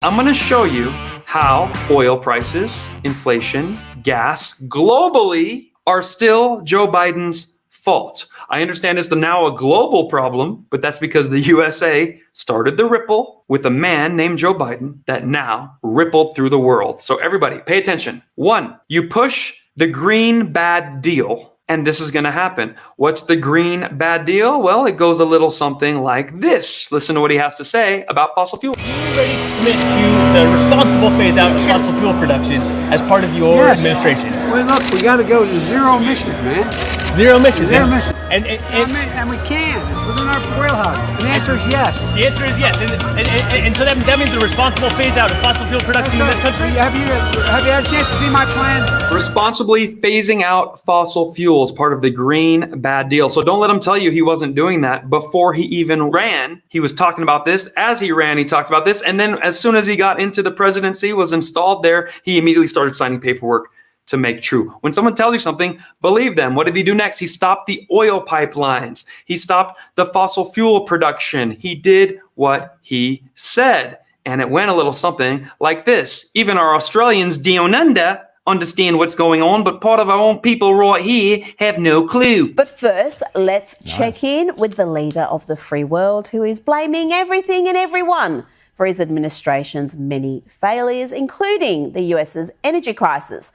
I'm going to show you how oil prices, inflation, gas, globally are still Joe Biden's fault. I understand it's now a global problem, but that's because the USA started the ripple with a man named Joe Biden that now rippled through the world. So everybody, pay attention. 1, you push the green bad deal, and this is going to happen. What's the green bad deal? Well, it goes a little something like this. Listen to what he has to say about fossil fuel. Are you ready to commit to the responsible phase out of fossil fuel production as part of your administration? Well, look, we got to go to zero emissions, man. Zero emissions. Zero emissions. And we can. It's within our wheelhouse. And the answer is yes. The answer is yes. And so that means the responsible phase out of fossil fuel production in this country? Have you had a chance to see my plan? Responsibly phasing out fossil fuels, part of the green bad deal. So don't let him tell you he wasn't doing that before he even ran. He was talking about this. As he ran, he talked about this. And then as soon as he got into the presidency, was installed there, he immediately started signing paperwork to make true. When someone tells you something, believe them. What did he do next? He stopped the oil pipelines. He stopped the fossil fuel production. He did what he said. And it went a little something like this. Even our Australians down under understand what's going on, but part of our own people right here have no clue. But first, let's check in with the leader of the free world, who is blaming everything and everyone for his administration's many failures, including the US's energy crisis.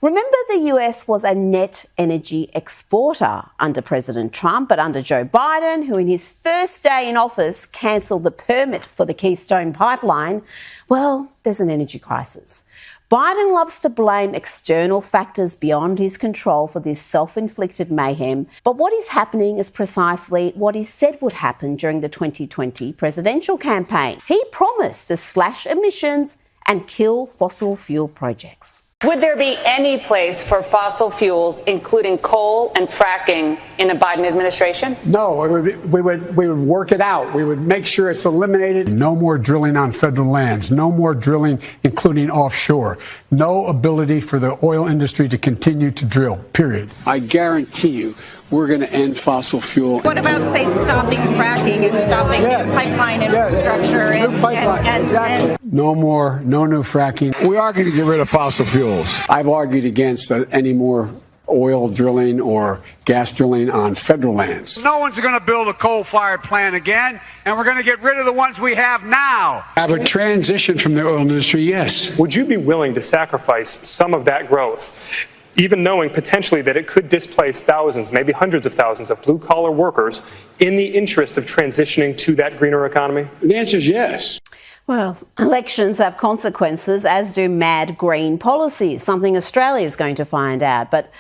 Remember, the US was a net energy exporter under President Trump, but under Joe Biden, who in his first day in office cancelled the permit for the Keystone Pipeline, well, there's an energy crisis. Biden loves to blame external factors beyond his control for this self-inflicted mayhem, but what is happening is precisely what he said would happen during the 2020 presidential campaign. He promised to slash emissions and kill fossil fuel projects. Would there be any place for fossil fuels, including coal and fracking, in a Biden administration? No, we would work it out. We would make sure it's eliminated. No more drilling on federal lands. No more drilling, including offshore. No ability for the oil industry to continue to drill, period. I guarantee you, we're going to end fossil fuel. What about, say, stopping fracking and stopping new pipeline infrastructure? And No new fracking. We are going to get rid of fossil fuels. I've argued against any more oil drilling or gas drilling on federal lands. No one's going to build a coal-fired plant again, and we're going to get rid of the ones we have now. Have a transition from the oil industry, yes. Would you be willing to sacrifice some of that growth, even knowing potentially that it could displace thousands, maybe hundreds of thousands of blue-collar workers in the interest of transitioning to that greener economy? The answer is yes. Well, elections have consequences, as do mad green policies, something Australia is going to find out. But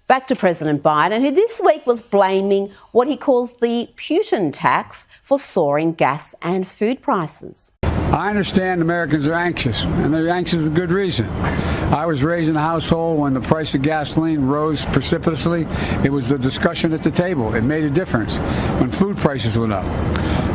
back to President Biden, who this week was blaming what he calls the Putin tax for soaring gas and food prices. I understand Americans are anxious, and they're anxious for good reason. I was raised in a household when the price of gasoline rose precipitously. It was the discussion at the table. It made a difference when food prices went up.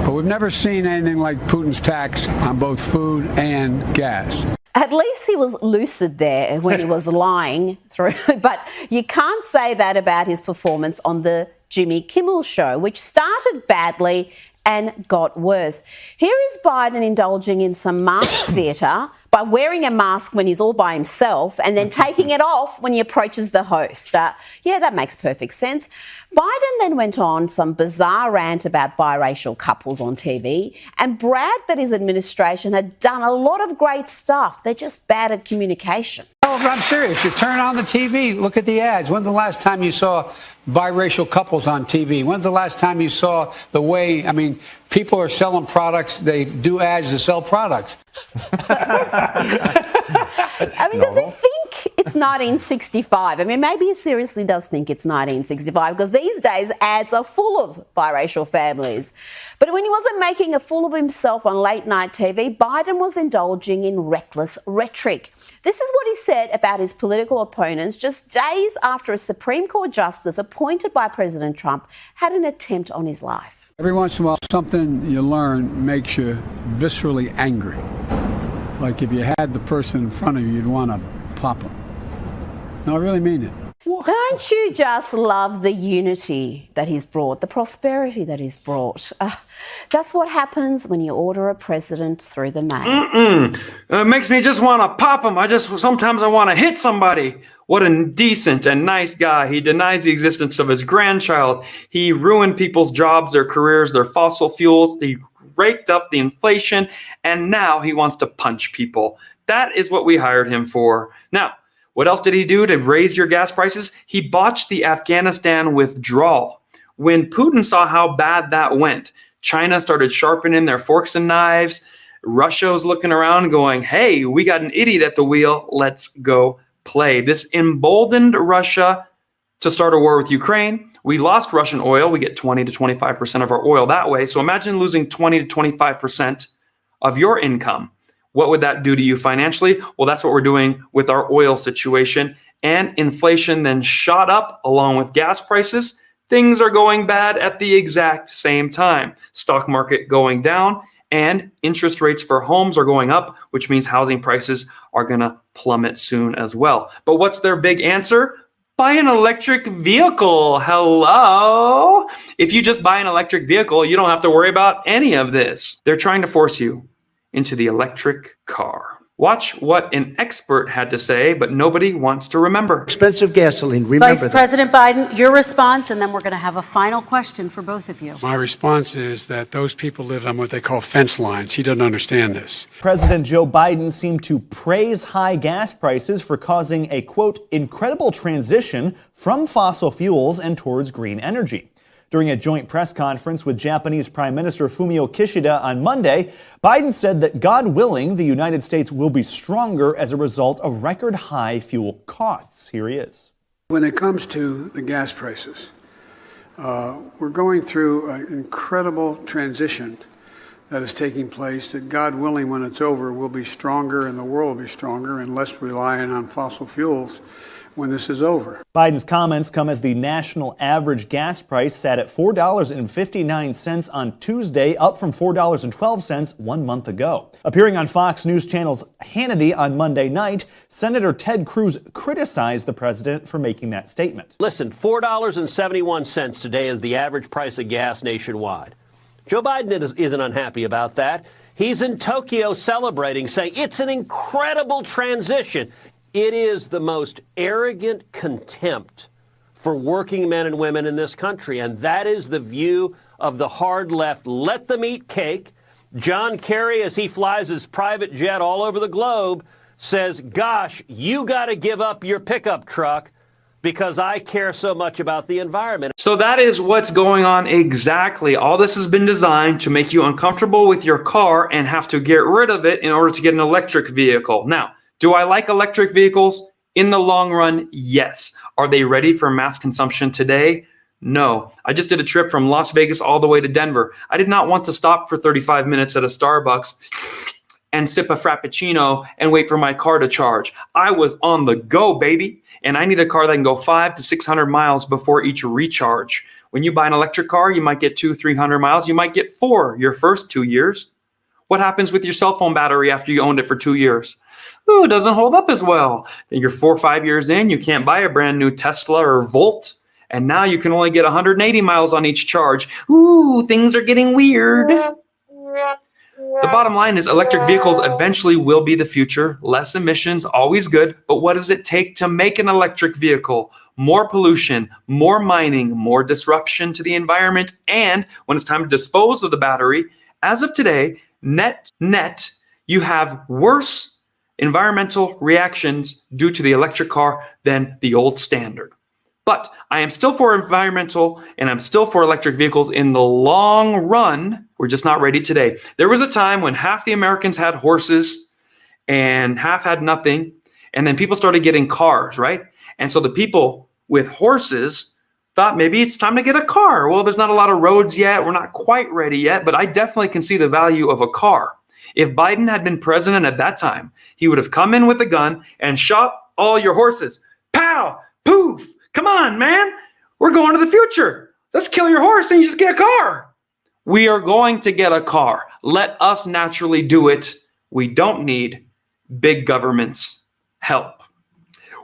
But we've never seen anything like Putin's tax on both food and gas. At least he was lucid there when he was lying through. But you can't say that about his performance on the Jimmy Kimmel Show, which started badly and got worse. Here is Biden indulging in some mask theatre by wearing a mask when he's all by himself and then taking it off when he approaches the host. Yeah, that makes perfect sense. Biden then went on some bizarre rant about biracial couples on TV and bragged that his administration had done a lot of great stuff. They're just bad at communication. Oh, I'm serious. You turn on the TV, look at the ads. When's the last time you saw biracial couples on TV? When's the last time you saw the way, people are selling products, they do ads to sell products. Does he think it's 1965? Maybe he seriously does think it's 1965, because these days ads are full of biracial families. But when he wasn't making a fool of himself on late night TV, Biden was indulging in reckless rhetoric. This is what he said about his political opponents just days after a Supreme Court justice appointed by President Trump had an attempt on his life. Every once in a while, something you learn makes you viscerally angry. Like if you had the person in front of you, you'd want to pop them. No, I really mean it. Don't you just love the unity that he's brought, the prosperity that he's brought? That's what happens when you order a president through the mail. It makes me just want to pop him. Sometimes I want to hit somebody. What a decent and nice guy. He denies the existence of his grandchild. He ruined people's jobs, their careers, their fossil fuels. He raked up the inflation, and now he wants to punch people. That is what we hired him for. Now, what else did he do to raise your gas prices? He botched the Afghanistan withdrawal. When Putin saw how bad that went, China started sharpening their forks and knives. Russia was looking around going, hey, we got an idiot at the wheel. Let's go play. This emboldened Russia to start a war with Ukraine. We lost Russian oil. We get 20 to 25% of our oil that way. So imagine losing 20 to 25% of your income. What would that do to you financially? Well, that's what we're doing with our oil situation. And inflation then shot up along with gas prices. Things are going bad at the exact same time. Stock market going down and interest rates for homes are going up, which means housing prices are going to plummet soon as well. But what's their big answer? Buy an electric vehicle. Hello? If you just buy an electric vehicle, you don't have to worry about any of this. They're trying to force you into the electric car. Watch what an expert had to say, but nobody wants to remember. Expensive gasoline, remember Vice President Biden, your response, and then we're going to have a final question for both of you. My response is that those people live on what they call fence lines. He doesn't understand this. President Joe Biden seemed to praise high gas prices for causing a, quote, incredible transition from fossil fuels and towards green energy. During a joint press conference with Japanese Prime Minister Fumio Kishida on Monday, Biden said that, God willing, the United States will be stronger as a result of record high fuel costs. Here he is. When it comes to the gas prices, we're going through an incredible transition that is taking place that, God willing, when it's over, we'll be stronger and the world will be stronger and less reliant on fossil fuels when this is over. Biden's comments come as the national average gas price sat at $4.59 on Tuesday, up from $4.12 1 month ago. Appearing on Fox News Channel's Hannity on Monday night, Senator Ted Cruz criticized the president for making that statement. Listen, $4.71 today is the average price of gas nationwide. Joe Biden isn't unhappy about that. He's in Tokyo celebrating, saying it's an incredible transition. It is the most arrogant contempt for working men and women in this country, and that is the view of the hard left. Let them eat cake. John Kerry, as he flies his private jet all over the globe, says, gosh, you got to give up your pickup truck because I care so much about the environment. So that is what's going on exactly. All this has been designed to make you uncomfortable with your car and have to get rid of it in order to get an electric vehicle. Now, do I like electric vehicles? In the long run, yes. Are they ready for mass consumption today? No. I just did a trip from Las Vegas all the way to Denver. I did not want to stop for 35 minutes at a Starbucks and sip a Frappuccino and wait for my car to charge. I was on the go, baby. And I need a car that can go 500 to 600 miles before each recharge. When you buy an electric car, you might get 200-300 miles. You might get 4 your first 2 years. What happens with your cell phone battery after you owned it for 2 years? Ooh, it doesn't hold up as well. Then you're 4 or 5 years in, you can't buy a brand new Tesla or Volt. And now you can only get 180 miles on each charge. Ooh, things are getting weird. The bottom line is electric vehicles eventually will be the future. Less emissions, always good. But what does it take to make an electric vehicle? More pollution, more mining, more disruption to the environment. And when it's time to dispose of the battery, as of today, net, you have worse environmental reactions due to the electric car than the old standard. But I am still for environmental and I'm still for electric vehicles in the long run. We're just not ready today. There was a time when half the Americans had horses and half had nothing. And then people started getting cars, right? And so the people with horses thought maybe it's time to get a car. Well, there's not a lot of roads yet. We're not quite ready yet, but I definitely can see the value of a car. If Biden had been president at that time, he would have come in with a gun and shot all your horses. Pow, poof. Come on, man. We're going to the future. Let's kill your horse and you just get a car. We are going to get a car. Let us naturally do it. We don't need big government's help.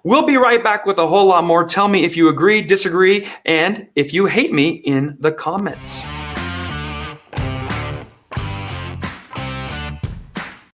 We'll be right back with a whole lot more. Tell me if you agree, disagree, and if you hate me in the comments.